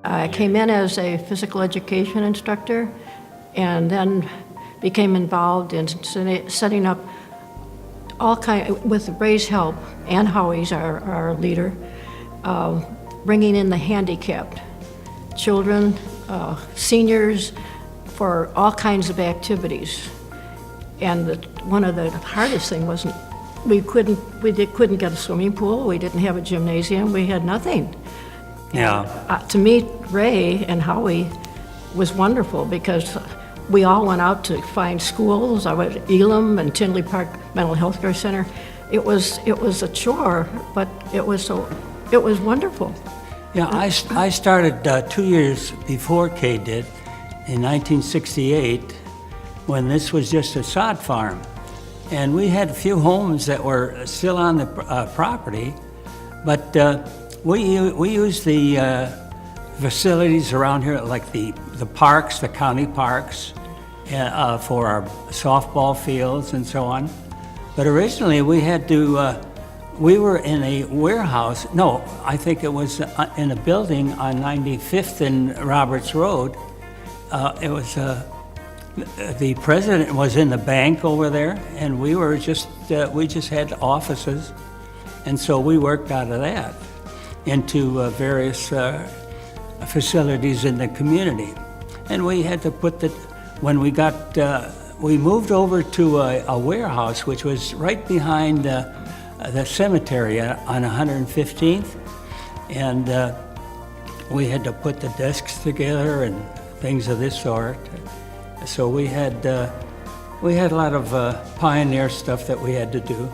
I came in as a physical education instructor and then became involved in setting up with Ray's help and Howie's, our leader, bringing in the handicapped children, seniors, for all kinds of activities. And one of the hardest thing wasn't, we couldn't get a swimming pool, we didn't have a gymnasium, we had nothing. Yeah. To meet Ray and Howie was wonderful because we all went out to find schools. I went to Elim and Tinley Park Mental Health Care Center. It was a chore, but it was wonderful. Yeah, I started 2 years before Kay did, in 1968, when this was just a sod farm. And we had a few homes that were still on the property, but we used the facilities around here, like the parks, the county parks, for our softball fields and so on. But originally we had to, we were in a warehouse, no, I think it was in a building on 95th and Roberts Road. It was, the president was in the bank over there, and we just had offices. And so we worked out of that into various facilities in the community. And we had to put when we got, we moved over to a warehouse, which was right behind the cemetery on 115th. And we had to put the desks together and things of this sort. So we had a lot of pioneer stuff that we had to do.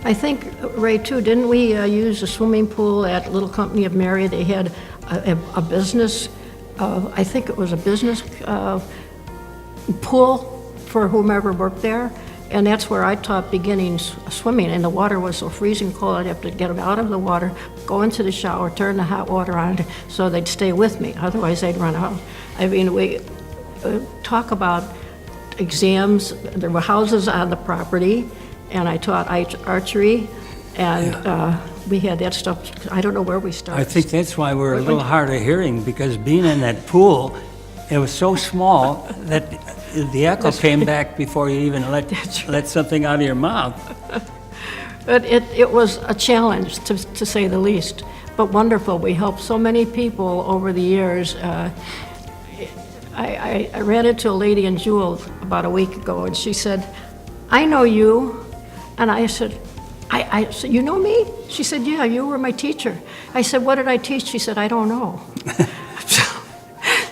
I think, Ray, too, didn't we use a swimming pool at Little Company of Mary? They had a business, I think it was a business pool for whomever worked there, and that's where I taught beginning swimming, and the water was so freezing cold I'd have to get them out of the water, go into the shower, turn the hot water on so they'd stay with me, otherwise they'd run out. I mean, we talk about exams. There were houses on the property, and I taught archery, and we had that stuff. I don't know where we started. I think that's why we're a little hard of hearing, because being in that pool, it was so small that the echo came back before you even let something out of your mouth. But it was a challenge, to say the least, but wonderful. We helped so many people over the years. I ran into a lady in Jewel about a week ago, and she said, "I know you." And I said, I said, "You know me?" She said, "Yeah, you were my teacher." I said, "What did I teach?" She said, "I don't know."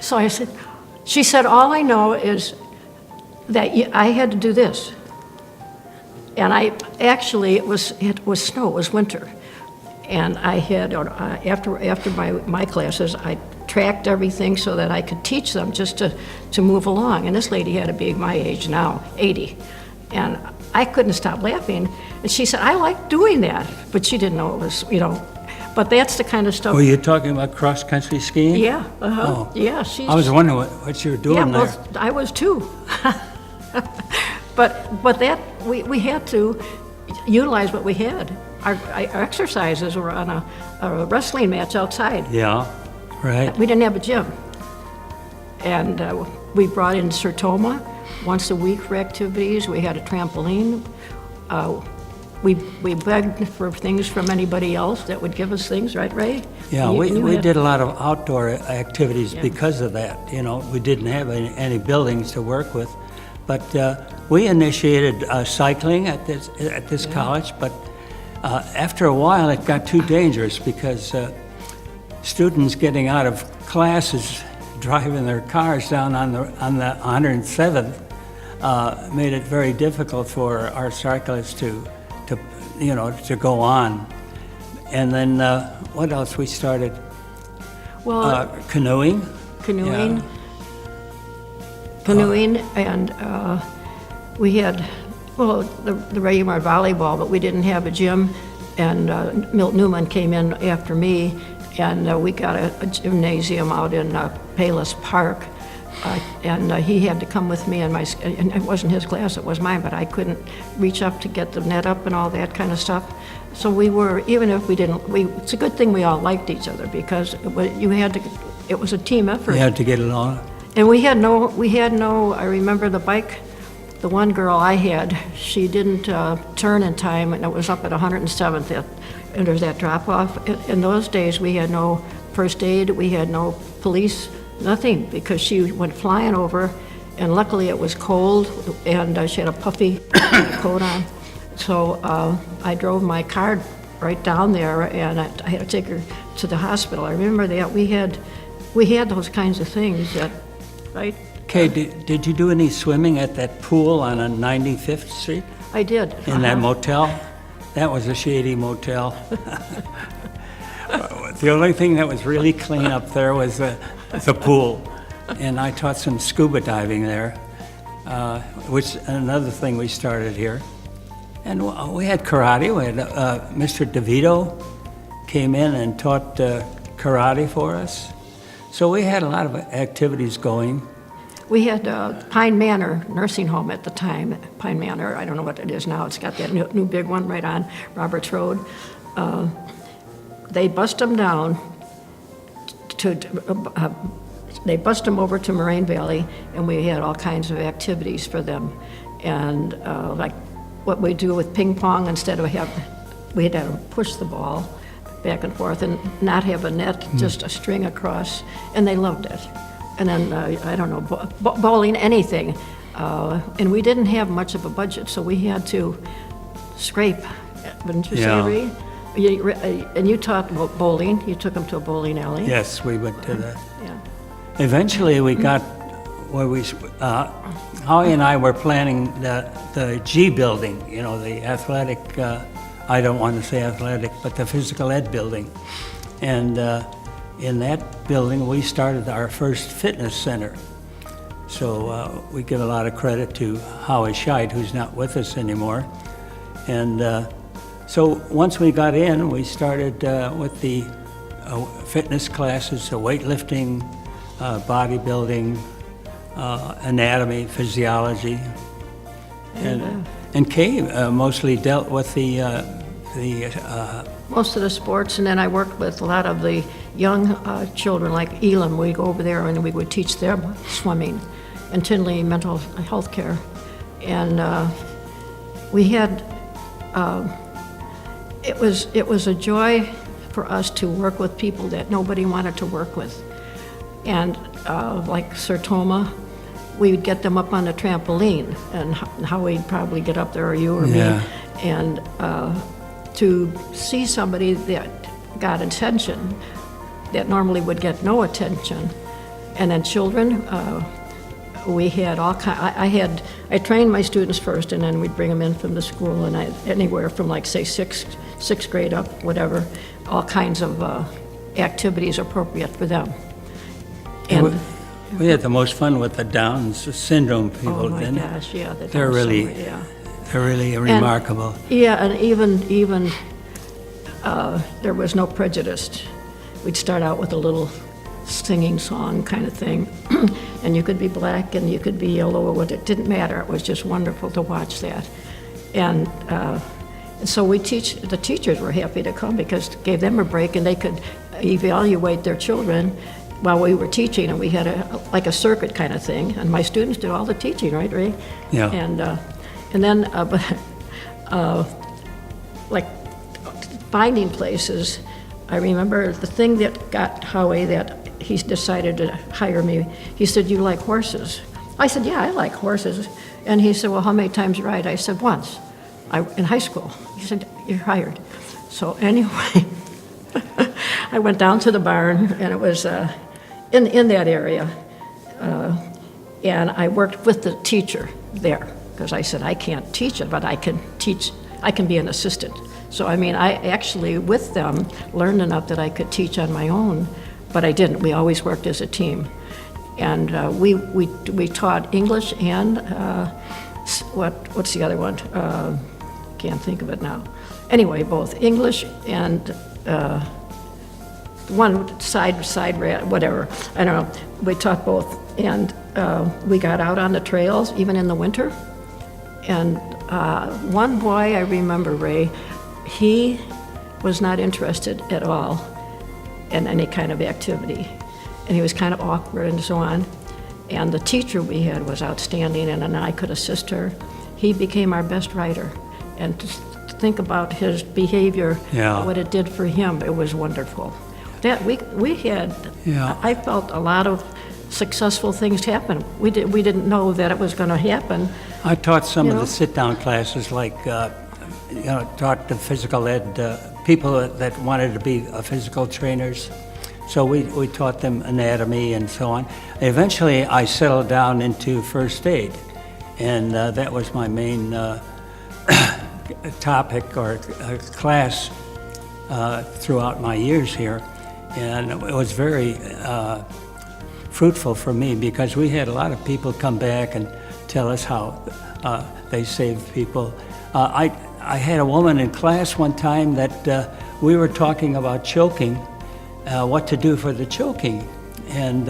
So I said, she said, "All I know is that I had to do this." And actually, it was snow, it was winter. And I had, after my classes, I tracked everything so that I could teach them just to move along. And this lady had to be my age now, 80. And I couldn't stop laughing. And she said, "I like doing that." But she didn't know it was, but that's the kind of stuff. Were you talking about cross-country skiing? Yeah, Oh. yeah. I was wondering what you were doing there. Yeah, I was too. But that, we had to utilize what we had. Our exercises were on a wrestling match outside. Yeah, right. We didn't have a gym. And we brought in Sertoma once a week for activities. We had a trampoline. We begged for things from anybody else that would give us things, right, Ray? Yeah, we did a lot of outdoor activities because of that. We didn't have any buildings to work with. But we initiated cycling at this college, but after a while it got too dangerous because students getting out of classes driving their cars down on the 107th made it very difficult for our cyclists to go on. And then what else we started? Well, canoeing. Canoeing. Yeah. Canoeing, and we had, the regular volleyball, but we didn't have a gym. And Milt Newman came in after me, and we got a gymnasium out in Payless Park. And he had to come with me, and it wasn't his class, it was mine, but I couldn't reach up to get the net up and all that kind of stuff. So we were, even if we didn't, it's a good thing we all liked each other, because you had to it was a team effort. You had to get along. And we had no, I remember the bike, the one girl I had, she didn't turn in time, and it was up at 107th, and there's that drop-off. In those days, we had no first aid, we had no police, nothing, because she went flying over, and luckily it was cold, and she had a puffy coat on. So I drove my car right down there, and I had to take her to the hospital. I remember that we had those kinds of things that, right? Kay, did you do any swimming at that pool on 95th Street? I did. In that motel? That was a shady motel. The only thing that was really clean up there was the pool. And I taught some scuba diving there, which is another thing we started here. And we had karate. We had Mr. DeVito came in and taught karate for us. So we had a lot of activities going. We had Pine Manor nursing home at the time. Pine Manor, I don't know what it is now. It's got that new big one right on Roberts Road. They bust them down they bust them over to Moraine Valley, and we had all kinds of activities for them. And like what we do with ping pong, instead of we had to push the ball back and forth and not have a net, just a string across, and they loved it. And then, I don't know, bowling, anything. And we didn't have much of a budget, so we had to scrape, wouldn't you say, Ree? And you taught bowling. You took them to a bowling alley. Yes, we went to that. Yeah. Eventually, we got where Howie and I were planning the G building, you know, the athletic, I don't want to say athletic, but the physical ed building. And in that building, we started our first fitness center. So we give a lot of credit to Howie Scheid, who's not with us anymore. And so once we got in, we started with the fitness classes, weightlifting, bodybuilding, anatomy, physiology. And Kay mostly dealt with the most of the sports, and then I worked with a lot of the young children, like Elim. We'd go over there and we would teach them swimming, and Tinley mental health care. And we had, it was a joy for us to work with people that nobody wanted to work with. And like Sir Toma, we would get them up on the trampoline, and how we'd probably get up there, or you or me, and to see somebody that got attention that normally would get no attention. And then children, we had all kind. I trained my students first, and then we'd bring them in from the school, and anywhere from like say sixth grade up, whatever, all kinds of activities appropriate for them. And we had the most fun with the Down's syndrome people. Oh my gosh, yeah, they're really remarkable. And even there was no prejudice. We'd start out with a little singing song kind of thing, and you could be black and you could be yellow or what, it didn't matter. It was just wonderful to watch that. And so the teachers were happy to come because it gave them a break, and they could evaluate their children while we were teaching, and we had like a circuit kind of thing, and my students did all the teaching, right, Ray? Yeah. And then like finding places, I remember the thing that got Howie, that he decided to hire me. He said, "You like horses?" I said, "Yeah, I like horses." And he said, "Well, how many times you ride?" I said, "Once, in high school." He said, "You're hired." So anyway, I went down to the barn, and it was in that area, and I worked with the teacher there, because I said, I can't teach it, but I can be an assistant. So I mean, I actually, with them, learned enough that I could teach on my own, but I didn't. We always worked as a team. And we taught English and, what's the other one? Can't think of it now. Anyway, both English and one side, whatever, I don't know. We taught both. And we got out on the trails, even in the winter. And one boy, I remember, Ray, he was not interested at all in any kind of activity. and he was kind of awkward and so on. And the teacher we had was outstanding, and I could assist her. He became our best writer. And to think about his behavior, Yeah. what it did for him, it was wonderful. That we had, Yeah. I felt a lot of successful things happen. We didn't know that it was going to happen. I taught some You of know? the sit-down classes, like, taught the physical ed, people that wanted to be physical trainers. So we taught them anatomy and so on. Eventually, I settled down into first aid, and that was my main topic or class throughout my years here. And it was very fruitful for me because we had a lot of people come back and tell us how they saved people. I had a woman in class one time that we were talking about choking, what to do for the choking. And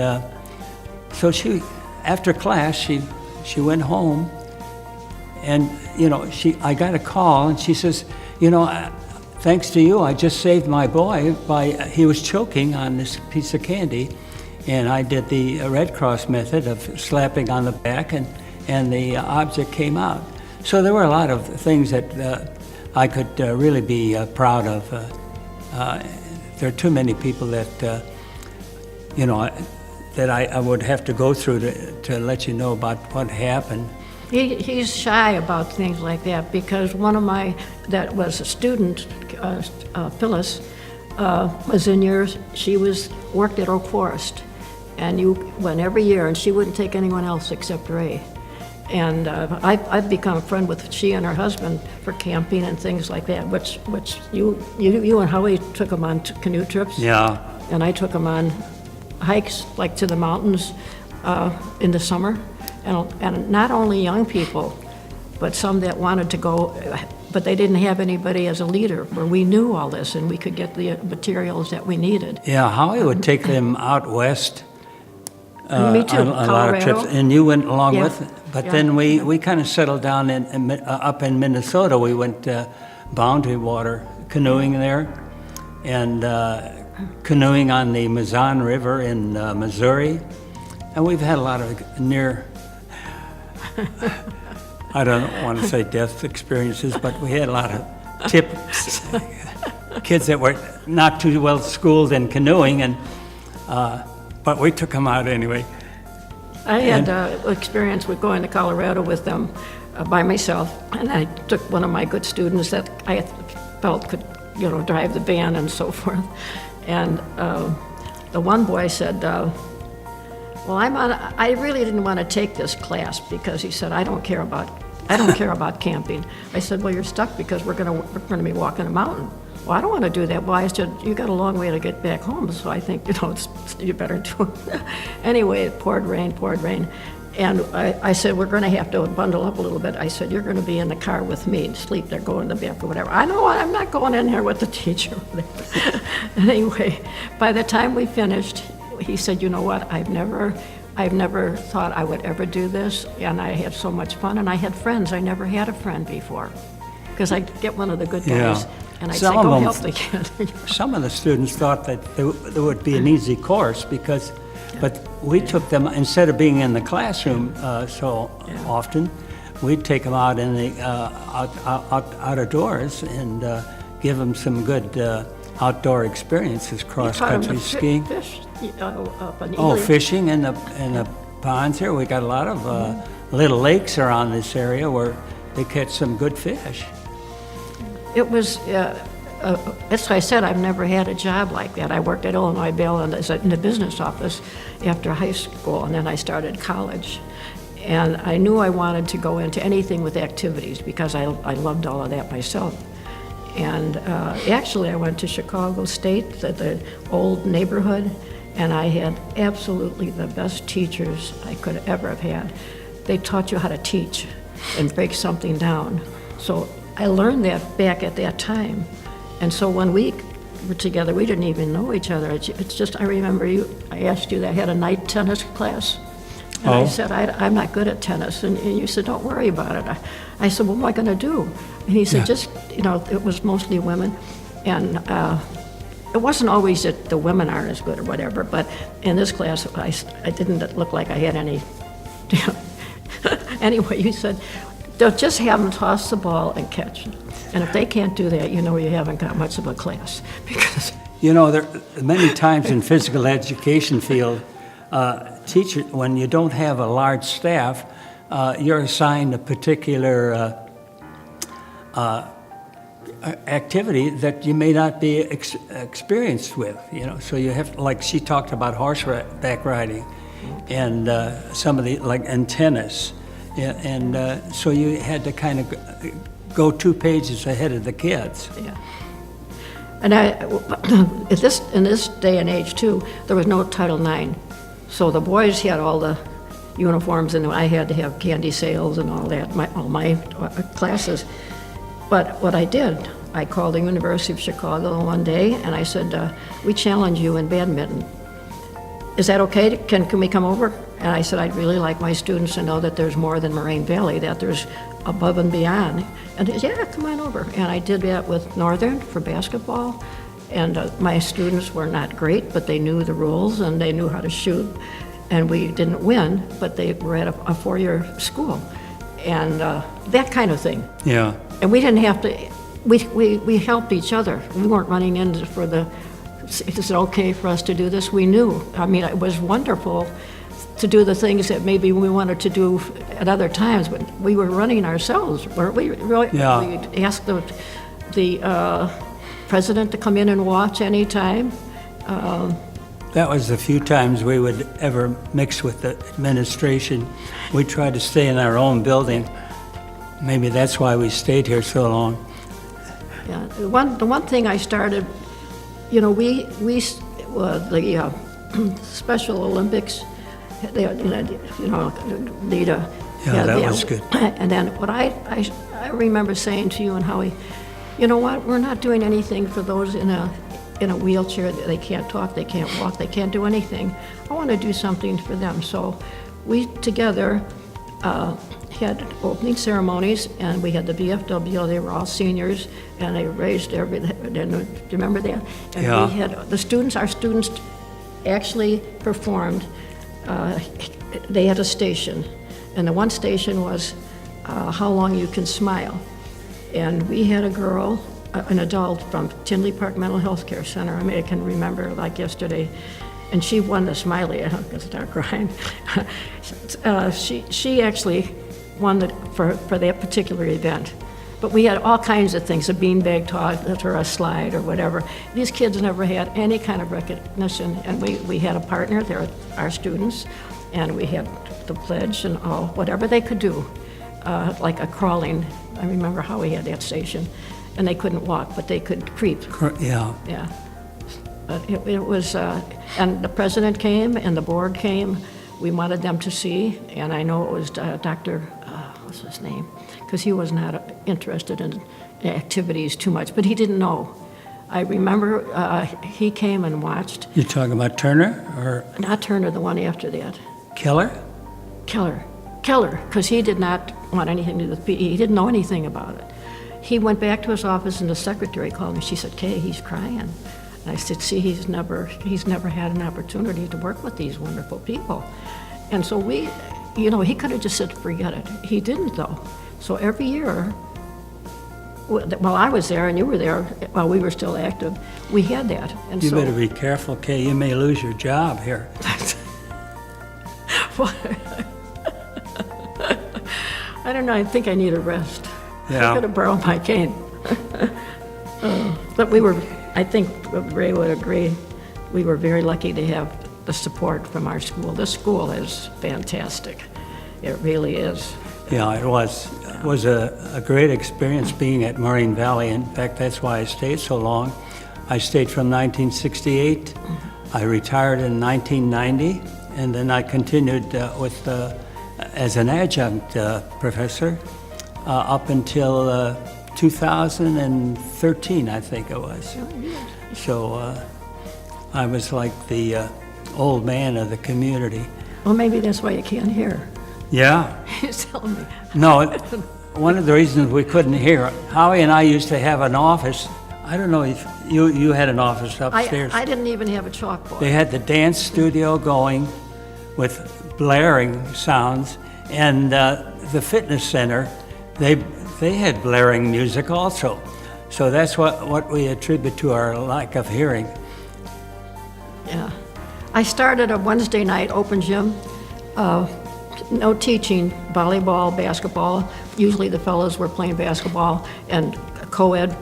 so she, after class, she went home and, I got a call and she says, thanks to you, I just saved my boy he was choking on this piece of candy. And I did the Red Cross method of slapping on the back and the object came out. So there were a lot of things that I could really be proud of. There are too many people that, that I would have to go through to let you know about what happened. He's shy about things like that because one of that was a student, Phyllis, was in yours. She worked at Oak Forest, and you went every year, and she wouldn't take anyone else except Ray. And I've become a friend with she and her husband for camping and things like that, which you and Howie took them on canoe trips. Yeah. And I took them on hikes, like to the mountains in the summer. And not only young people, but some that wanted to go, but they didn't have anybody as a leader where we knew all this and we could get the materials that we needed. Yeah, Howie would take them out west. Me too, on a lot of trips, Colorado. and you went along Yeah. with it. But Yeah. then we kind of settled down up in Minnesota. We went boundary water canoeing there, and canoeing on the Mazon River in Missouri. And we've had a lot of near, I don't want to say death experiences, but we had a lot of tips, kids that were not too well schooled in canoeing, and but we took them out anyway. I had experience with going to Colorado with them by myself, and I took one of my good students that I felt could, drive the van and so forth. And the one boy said, "Well, I really didn't want to take this class because," he said, I don't care about camping." I said, "Well, you're stuck because we're gonna be walking a mountain." "Well, I don't want to do that." "Well," I said, "You got a long way to get back home, so I think you better do it." Anyway, it poured rain, and I said, "We're going to have to bundle up a little bit." I said, "You're going to be in the car with me and sleep there, go in the back or whatever." "I know, I'm not going in there with the teacher." Anyway, by the time we finished, he said, "You know what? I've never thought I would ever do this, and I had so much fun, and I had friends. I never had a friend before, because I get one of the good guys." Yeah. And I'd Some say, of "Go them- help the kid." Some of the students thought that there would be an easy course but we took them, instead of being in the classroom so often, we'd take them out in the out of doors and give them some good outdoor experiences, cross-country skiing. Fish, up in Oh, Elim. fishing in the ponds here. We got a lot of little lakes around this area where they catch some good fish. It was, as I said, I've never had a job like that. I worked at Illinois Bell in the business office after high school, and then I started college. And I knew I wanted to go into anything with activities because I loved all of that myself. And actually, I went to Chicago State, the old neighborhood, and I had absolutely the best teachers I could ever have had. They taught you how to teach and break something down. So I learned that back at that time. And so when we were together, we didn't even know each other. It's just, I remember I asked you that I had a night tennis class. And I said, I'm not good at tennis. And you said, "Don't worry about it." I said, "Well, what am I going to do?" And he said, it was mostly women. And it wasn't always that the women aren't as good or whatever, but in this class, I didn't look like I had any. Anyway, you said, they'll just have them toss the ball and catch. And if they can't do that, you know you haven't got much of a class. Because You know, there many times in physical education field, teacher, when you don't have a large staff, you're assigned a particular activity that you may not be experienced with, you know. So you have, like she talked about horseback riding and some of the, like, and tennis. And so you had to kind of go 2 pages ahead of the kids. yeah. And in this day and age too, there was no Title IX. So the boys had all the uniforms and I had to have candy sales and all that, all my classes. But what I did, I called the University of Chicago one day and I said, we challenge you in badminton. Is that okay? Can we come over? And I said, I'd really like my students to know that there's more than Moraine Valley, that there's above and beyond. And he said, yeah, come on over. And I did that with Northern for basketball. And my students were not great, but they knew the rules and they knew how to shoot. And we didn't win, but they were at a 4-year school. And that kind of thing. Yeah. And we didn't have to, we helped each other. We weren't running in for is it okay for us to do this? We knew. I mean, it was wonderful to do the things that maybe we wanted to do at other times, but we were running ourselves, weren't we? Really, Yeah. We asked the president to come in and watch anytime. That was the few times we would ever mix with the administration. We tried to stay in our own building. Maybe that's why we stayed here so long. Yeah, the one thing I started, you know, the Special Olympics, they, you know, Lita. Yeah, that was good. And then what I remember saying to you and Howie, you know what, we're not doing anything for those in a wheelchair. They can't talk, they can't walk, they can't do anything. I want to do something for them. So we together had opening ceremonies, and we had the VFW. They were all seniors, and they raised everything. Do you remember that? And Yeah. we had our students actually performed. They had a station, and the one station was how long you can smile. And we had a girl, an adult from Tinley Park Mental Health Care Center. I mean, I can remember like yesterday. And she won the Smiley. I'm going to start crying. She actually won for that particular event. But we had all kinds of things, a beanbag toss or a slide or whatever. These kids never had any kind of recognition. And we had a partner, they're our students, and we had the pledge and all, whatever they could do, like a crawling. I remember how we had that station. And they couldn't walk, but they could creep. Yeah. Yeah. But it was, and the president came and the board came. We wanted them to see, and I know it was Dr., what's his name? Because he was not interested in activities too much, but he didn't know. I remember he came and watched. You're talking about Turner or Not Turner, the one after that. Keller? Keller, because he did not want anything to do with PE. He didn't know anything about it. He went back to his office and the secretary called me. She said, Kay, he's crying. And I said, see, he's never had an opportunity to work with these wonderful people. And so we, you know, he could have just said, forget it. He didn't, though. So every year, while I was there and you were there, while we were still active, we had that. And You so, better be careful, Kay. You may lose your job here. I don't know, I think I need a rest. Yeah. I could have borrowed my cane. But we were, I think Ray would agree, we were very lucky to have the support from our school. This school is fantastic. It really is. Yeah, it was. It was a great experience being at Moraine Valley. In fact, that's why I stayed so long. I stayed from 1968. I retired in 1990, and then I continued as an adjunct professor up until 2013, I think it was. So I was like the old man of the community. Well, maybe that's why you can't hear. Yeah. He's telling me. No, one of the reasons we couldn't hear, Howie and I used to have an office I don't know if you had an office upstairs. I didn't even have a chalkboard. They had the dance studio going with blaring sounds, and the fitness center, they had blaring music also. So that's what we attribute to our lack of hearing. Yeah. I started a Wednesday night open gym, no teaching, volleyball, basketball. Usually the fellows were playing basketball and co-ed,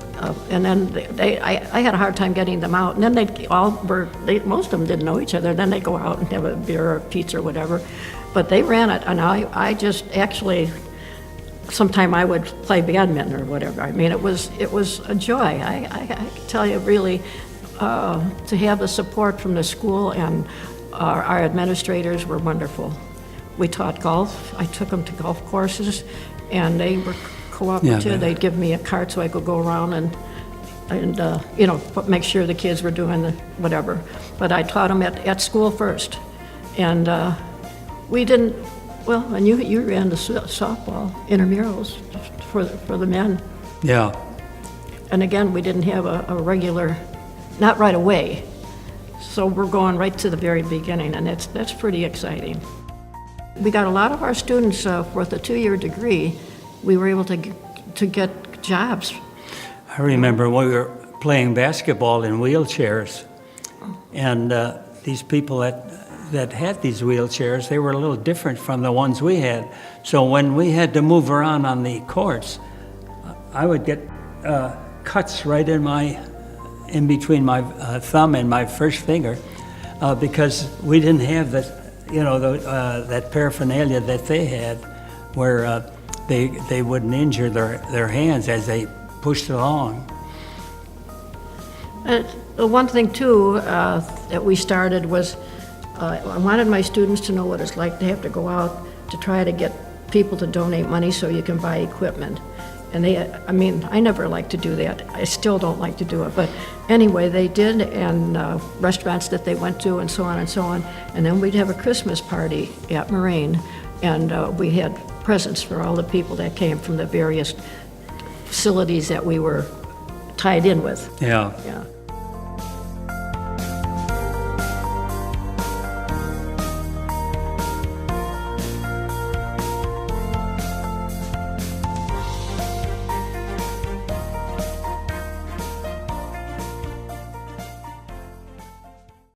and then I had a hard time getting them out. And then most of them didn't know each other. Then they'd go out and have a beer or pizza or whatever. But they ran it, and I just actually, sometime I would play badminton or whatever. I mean, it was a joy. I can tell you, really, to have the support from the school, and our administrators were wonderful. We taught golf. I took them to golf courses, and they were cooperative. Yeah, They'd give me a cart so I could go around and make sure the kids were doing the whatever. But I taught them at school first, and we didn't. Well, and you ran the softball intramurals for the men. Yeah. And again, we didn't have a regular, not right away. So we're going right to the very beginning, and that's pretty exciting. We got a lot of our students for the 2-year degree. We were able to get jobs. I remember when we were playing basketball in wheelchairs, and these people that had these wheelchairs, they were a little different from the ones we had. So when we had to move around on the courts, I would get cuts right in between my thumb and my first finger, because we didn't have that paraphernalia that they had, where they wouldn't injure their hands as they pushed along. The one thing too that we started was I wanted my students to know what it's like to have to go out to try to get people to donate money so you can buy equipment. And I never liked to do that. I still don't like to do it. But anyway, they did, and restaurants that they went to and so on and so on. And then we'd have a Christmas party at Moraine, and we had presents for all the people that came from the various facilities that we were tied in with. Yeah. Yeah.